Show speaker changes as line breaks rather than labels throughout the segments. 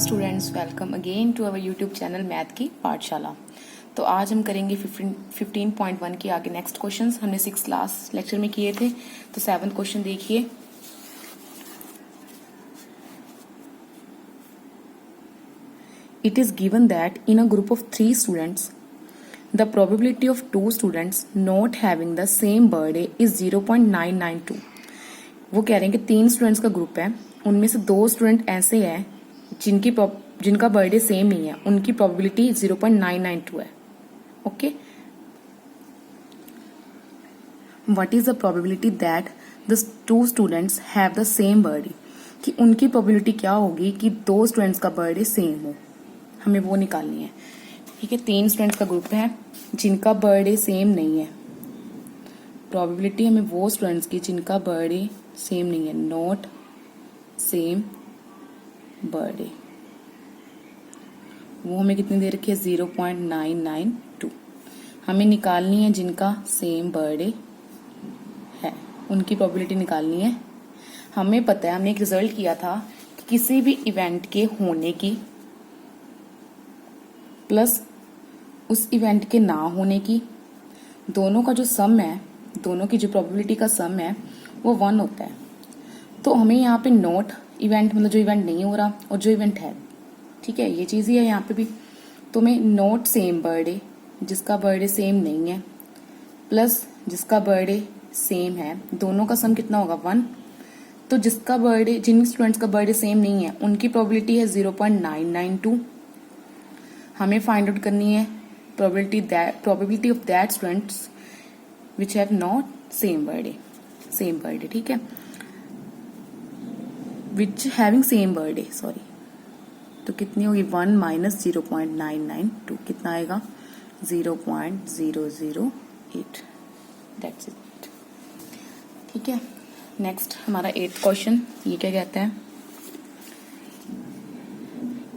Students, welcome again to our YouTube channel math की पाठशाला। तो आज हम करेंगे 15.1 के आगे नेक्स्ट क्वेश्चंस। हमने 6 लास्ट लेक्चर में किए थे, तो 7th क्वेश्चन देखिए। It is given that in a group of 3 students the probability of 2 students not having the same birthday is 0.992। वो कह रहे हैं कि 3 स्टूडेंट्स का ग्रुप है, उनमें से 2 स्टूडेंट ऐसे हैं जिनका बर्थडे सेम नहीं है, उनकी प्रोबेबिलिटी 0.992 है। Okay, what is the probability that the 2 students have the same birthday, कि उनकी प्रोबेबिलिटी क्या होगी कि 2 स्टूडेंट्स का बर्थडे सेम हो, हमें वो निकालनी है। ठीक है, 3 स्टूडेंट्स का ग्रुप है जिनका बर्थडे सेम नहीं है, प्रोबेबिलिटी हमें वो स्टूडेंट्स की जिनका बर्थडे सेम नहीं है, नॉट सेम बर्थडे, वो हमें कितनी दे रखी है 0.992। हमें निकालनी है जिनका सेम बर्थडे है, उनकी प्रोबेबिलिटी निकालनी है। हमें पता है, हमने एक रिजल्ट किया था कि किसी भी इवेंट के होने की प्लस उस इवेंट के ना होने की, दोनों का जो सम है, दोनों की जो प्रोबेबिलिटी का सम है वो 1 होता है। तो हमें यहाँ पे नॉट इवेंट मतलब जो इवेंट नहीं हो रहा और जो इवेंट है, ठीक है, ये चीज ही है यहाँ पे भी। तो मैं नॉट सेम बर्थडे, जिसका बर्थडे सेम नहीं है, प्लस जिसका बर्थडे सेम है, दोनों का सम कितना होगा 1। तो जिसका बर्थडे, जिन स्टूडेंट्स का बर्थडे सेम नहीं है, उनकी प्रोबेबिलिटी है 0.992। हमें फाइंड आउट करनी है probability of that students which have not same birthday, ठीक है, which having same birthday, sorry. तो कितनी होगी 1 माइनस 0.992, कितना आएगा 0.008। That's it. ठीक है, नेक्स्ट हमारा 8th क्वेश्चन, ये क्या कहता है,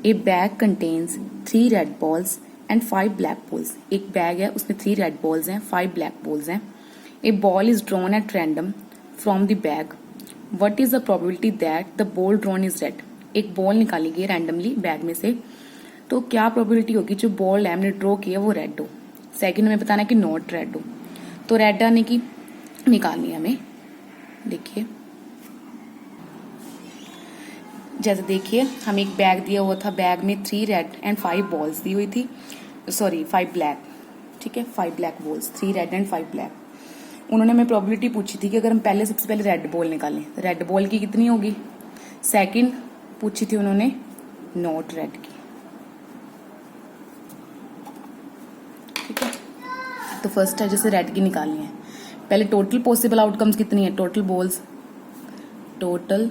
ए bag contains 3 red balls and 5 black balls. एक बैग है, उसमें 3 रेड बॉल्स हैं, 5 ब्लैक बॉल्स हैं। A ball is drawn at random from the bag, what is the probability that the ball drawn is red. एक ball निकाली गई randomly bag में से, तो क्या प्रोबेबिलिटी होगी जो बॉल हमने ड्रॉ किया वो रेड हो। सेकंड हमें बताना है कि नॉट रेड हो, तो रेड आने की निकालनी है हमें। देखिए, जैसे देखिए, हमें एक बैग दिया हुआ था, बैग में 3 रेड एंड 5 बॉल्स दी हुई थी, सॉरी 5 ब्लैक, ठीक है, 5 black balls, 3 red and 5 black. उन्होंने हमें प्रोबेबिलिटी पूछी थी कि अगर हम सबसे पहले रेड बॉल निकालें, रेड बॉल की कितनी होगी। सेकंड पूछी थी उन्होंने नॉट रेड की, ठीक है। तो फर्स्ट है जैसे रेड की निकालनी है, पहले टोटल पॉसिबल आउटकम्स कितनी है, total balls, total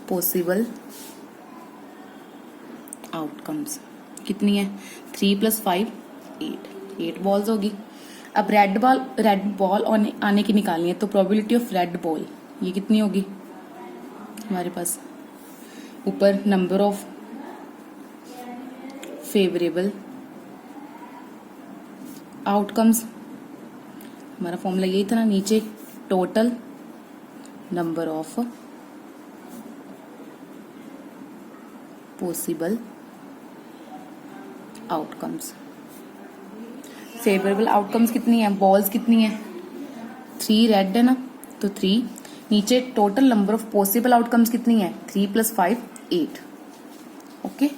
possible outcomes कितनी है 3 + 5 8 बॉल्स होगी। अब रेड बॉल आने की निकालनी है, तो प्रोबेबिलिटी ऑफ रेड बॉल ये कितनी होगी हमारे पास, ऊपर नंबर ऑफ फेवरेबल आउटकम्स, हमारा फॉर्मूला यही था ना, नीचे total number of possible outcomes. Favourable outcomes कितनी है, बॉल्स कितनी है 3 रेड है ना, तो 3, नीचे total number of possible outcomes कितनी है 3 + 5 8। ओके,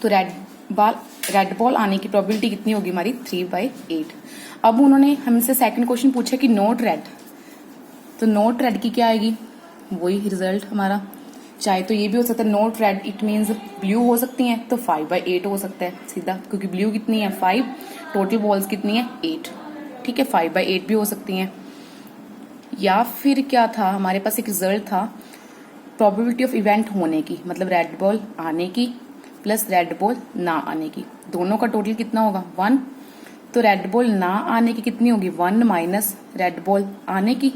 तो रेड बॉल आने की प्रोबेबिलिटी कितनी होगी हमारी 3/8। अब उन्होंने हमसे सेकंड क्वेश्चन पूछा कि नॉट रेड, तो नॉट रेड की क्या आएगी, वही रिजल्ट हमारा। चाहे तो ये भी हो सकता है not red, it means blue हो सकती हैं, तो 5/8 हो सकता है सीधा, क्योंकि ब्लू कितनी है 5, टोटल बॉल्स कितनी है 8, ठीक है, 5/8 भी हो सकती हैं। या फिर क्या था, हमारे पास एक रिजल्ट था प्रोबेबिलिटी ऑफ इवेंट होने की, मतलब रेड बॉल आने की प्लस रेड बॉल ना आने की, दोनों का टोटल कितना होगा 1। तो रेड बॉल ना आने की कितनी होगी 1 माइनस रेड बॉल आने की,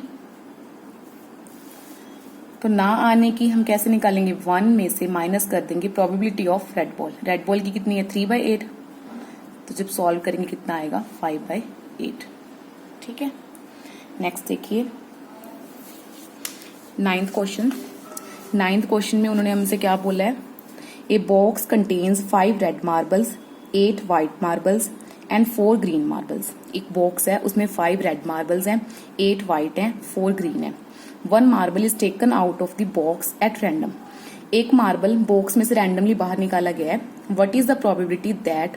तो ना आने की हम कैसे निकालेंगे, 1 में से माइनस कर देंगे प्रोबेबिलिटी ऑफ रेड बॉल की कितनी है 3/8, तो जब सॉल्व करेंगे कितना आएगा 5/8। ठीक है, नेक्स्ट देखिए 9th क्वेश्चन, 9th क्वेश्चन में उन्होंने हमसे क्या बोला है, a box contains 5 red marbles, 8 white marbles and 4 green marbles. एक बॉक्स है, उसमें 5 रेड मार्बल्स हैं, 8 वाइट हैं, 4 ग्रीन है। 1 marble is taken out of the box at random. एक मार्बल बॉक्स में से रैंडमली बाहर निकाला गया है। What is the probability that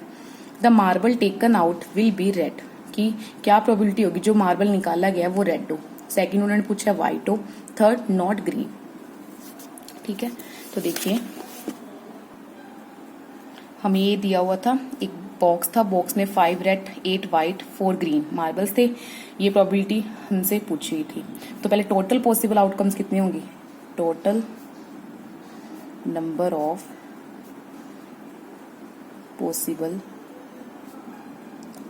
the marble taken out will be red, कि क्या प्रोबेबिलिटी होगी जो मार्बल निकाला गया वो रेड हो। सेकंड उन्होंने पूछा व्हाइट हो। Third not green. ठीक है, तो देखिए हमें ये दिया हुआ था, एक बॉक्स था, बॉक्स में 5 रेड, 8 वाइट, 4 ग्रीन मार्बल्स थे। ये प्रोबेबिलिटी हमसे पूछी हुई थी। तो पहले टोटल पॉसिबल आउटकम्स कितनी होंगी, total number of possible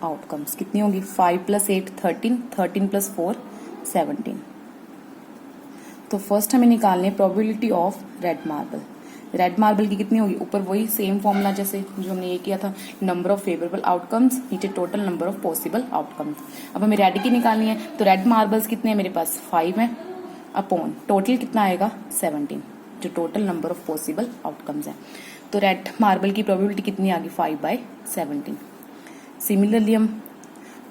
outcomes कितनी होंगी, 5 + 8 13, 13 + 4 17। तो फर्स्ट हमें निकालने probability of red marble. Red marble की कितनी होगी, ऊपर वही सेम फॉर्मूला जैसे जो हमने ये किया था, नंबर ऑफ फेवरेबल आउटकम्स, नीचे total number of possible outcomes. अब हमें रेड की निकालनी है, तो रेड मार्बल्स कितने हैं मेरे पास, 5 है, अपॉन टोटल कितना आएगा 17, जो total number of possible outcomes है। तो रेड मार्बल की प्रोबेबिलिटी कितनी आ गई, 5/17। सिमिलरली हम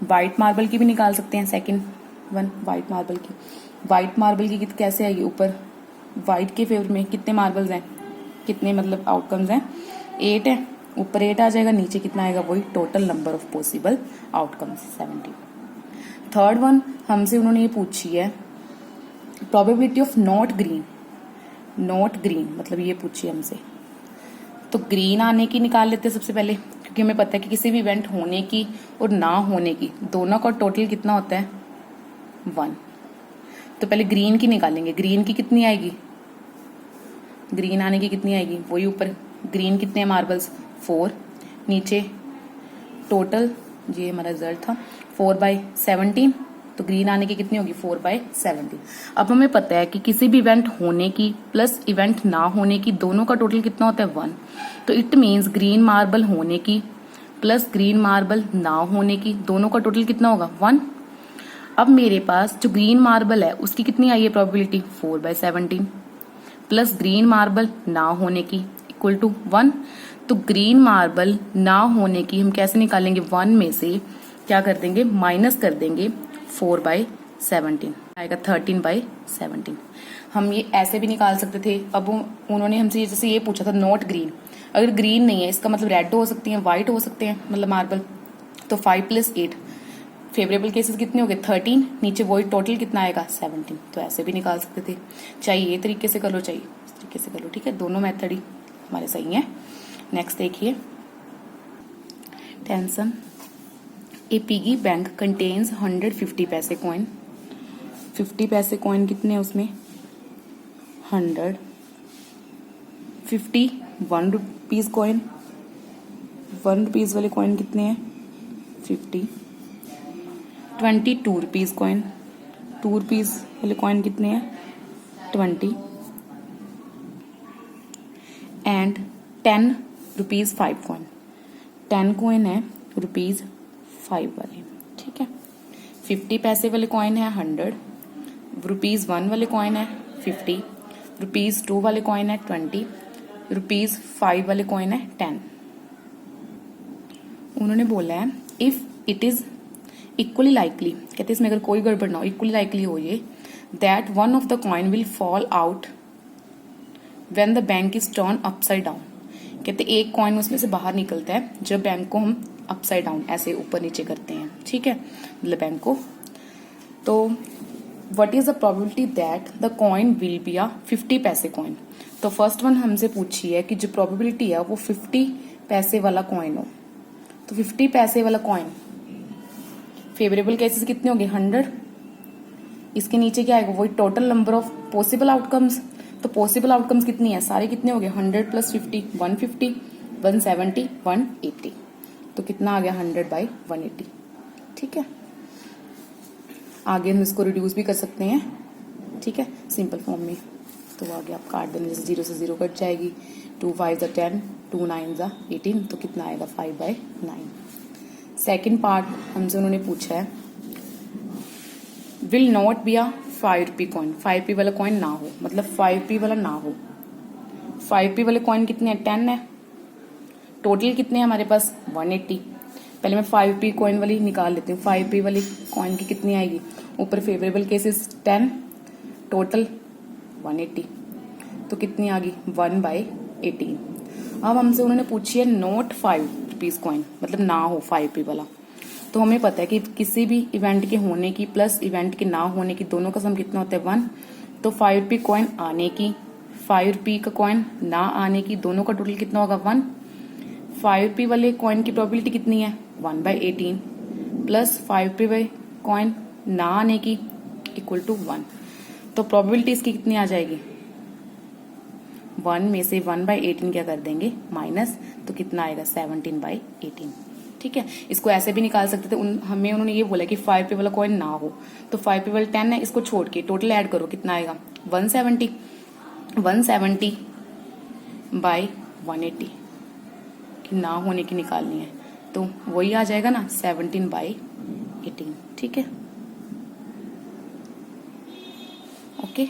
व्हाइट मार्बल की भी निकाल सकते हैं, सेकंड वन व्हाइट मार्बल की। व्हाइट मार्बल की कैसे आएगी, ऊपर व्हाइट के फेवर में कितने मार्बल्स हैं, कितने मतलब आउटकम्स हैं, 8 है, ऊपर 8 आ जाएगा, नीचे कितना आएगा, वही total number of possible outcomes 17। Third one हमसे उन्होंने ये पूछी है probability of not green. Not green मतलब ये पूछी हमसे, तो ग्रीन आने की निकाल लेते हैं सबसे पहले, क्योंकि हमें पता है कि किसी भी इवेंट होने की और ना होने की दोनों का टोटल कितना होता है 1। तो पहले ग्रीन की निकालेंगे। ग्रीन की कितनी आएगी, ग्रीन आने की कितनी आएगी, वही ऊपर ग्रीन कितने मार्बल्स 4, नीचे टोटल ये हमारा रिजल्ट था 4/17, तो ग्रीन आने की कितनी होगी 4/17। अब हमें पता है कि किसी भी इवेंट होने की प्लस इवेंट ना होने की दोनों का टोटल कितना होता है 1। तो इट मीन्स ग्रीन मार्बल होने की प्लस ग्रीन मार्बल ना होने की दोनों का टोटल कितना होगा 1। अब मेरे पास जो ग्रीन मार्बल है उसकी कितनी आई है प्रोबेबिलिटी 4/17, प्लस ग्रीन मार्बल ना होने की इक्वल टू 1। तो ग्रीन मार्बल ना होने की हम कैसे निकालेंगे, 1 में से क्या कर देंगे, माइनस कर देंगे 4/17, आएगा 13/17। हम ये ऐसे भी निकाल सकते थे। अब उन्होंने हमसे जैसे ये पूछा था नॉट ग्रीन, अगर ग्रीन नहीं है इसका मतलब रेड हो सकती है, व्हाइट हो सकते हैं मतलब मार्बल। तो 5 + 8 फेवरेबल केसेस कितने हो गए 13, नीचे वही टोटल कितना आएगा 17। तो ऐसे भी निकाल सकते थे, चाहिए ये तरीके से कर लो चाहिए इस तरीके से कर लो। ठीक है, दोनों मेथड ही हमारे सही हैं। नेक्स्ट देखिए, टेंशन ए पिगी बैंक कंटेन्स 150 पैसे कॉइन। 50 पैसे कॉइन कितने हैं उसमें, 100, 50 1 रुपीज कॉइन, 1 रुपीज वाले कॉइन कितने हैं 50, 20 2 रुपीज कॉइन, 2 रुपीज वाले कॉइन कितने हैं 20, एंड 10 रुपीज 5 कॉइन। 10 कॉइन है रुपीज 5 वाले। ठीक है, 50 पैसे वाले कॉइन है 100, रुपीज 1 वाले कॉइन है 50, रुपीज 2 वाले कॉइन है 20, रुपीज 5 वाले कॉइन है 10। उन्होंने बोला है if it is equally likely, कहते इसमें अगर कोई गड़बड़ ना हो, इक्वली लाइकली हो ये, that one of the coin will fall out when the bank is turn upside down. कहते एक कॉइन उसमें से बाहर निकलता है जब बैंक को हम अपसाइड डाउन ऐसे ऊपर नीचे करते हैं। ठीक है, मतलब बैंक को। तो what is the probability that the coin will be a 50 पैसे कॉइन। तो फर्स्ट वन हमसे पूछी है कि जो प्रोबेबिलिटी है वो 50 पैसे वाला कॉइन हो। तो 50 पैसे वाला कॉइन फेवरेबल केसेस कितने होंगे 100, इसके नीचे क्या आएगा वही total number of possible outcomes. तो पॉसिबल आउटकम्स कितनी है, सारे कितने हो गए 100 + 50 150, 170 180। तो कितना आ गया 100/180। ठीक है, आगे हम इसको रिड्यूस भी कर सकते हैं। ठीक है, सिंपल फॉर्म में। तो आगे आप काट देंगे, जैसे 0 से 0 कट जाएगी, 2 5 = 10, 2 9 = 18। तो कितना आएगा 5/9। सेकेंड पार्ट हमसे उन्होंने पूछा है will not be a 5 rupee coin, 5p वाला कॉइन ना हो, मतलब 5p वाला ना हो। 5p वाले कॉइन कितने हैं? 10 है। टोटल कितने हैं हमारे पास? 180। पहले मैं 5p कॉइन वाली निकाल लेती हूँ। 5p वाली कॉइन की कितनी आएगी? ऊपर फेवरेबल केसेस 10, टोटल 180, तो कितनी आ गई? 1/18। अब हमसे उन्होंने पूछी है नोट 5 रुपीज कॉइन, मतलब ना हो 5p वाला। तो हमें पता है कि किसी भी इवेंट के होने की प्लस इवेंट के ना होने की दोनों का सम कितना होता है? 1। तो 5p कॉइन आने की, 5p का कॉइन ना आने की, दोनों का टोटल कितना होगा? 1। 5p वाले कॉइन की प्रोबेबिलिटी कितनी है? 1/18 प्लस 5p वाले कॉइन ना आने की इक्वल टू 1। तो प्रोबेबिलिटी इसकी कितनी आ जाएगी? 1 में से 1/18 क्या कर देंगे? माइनस, तो कितना आएगा? 17/18। ठीक है, इसको ऐसे भी निकाल सकते थे। हमें उन्होंने ये बोला कि 5p वाला कॉइन ना हो, तो 5p वाला 10 है, इसको छोड़ के टोटल ऐड करो, कितना आएगा? 170। 170/180 कि ना होने की निकालनी है, तो वही आ जाएगा ना, 17/18। ठीक है, ओके।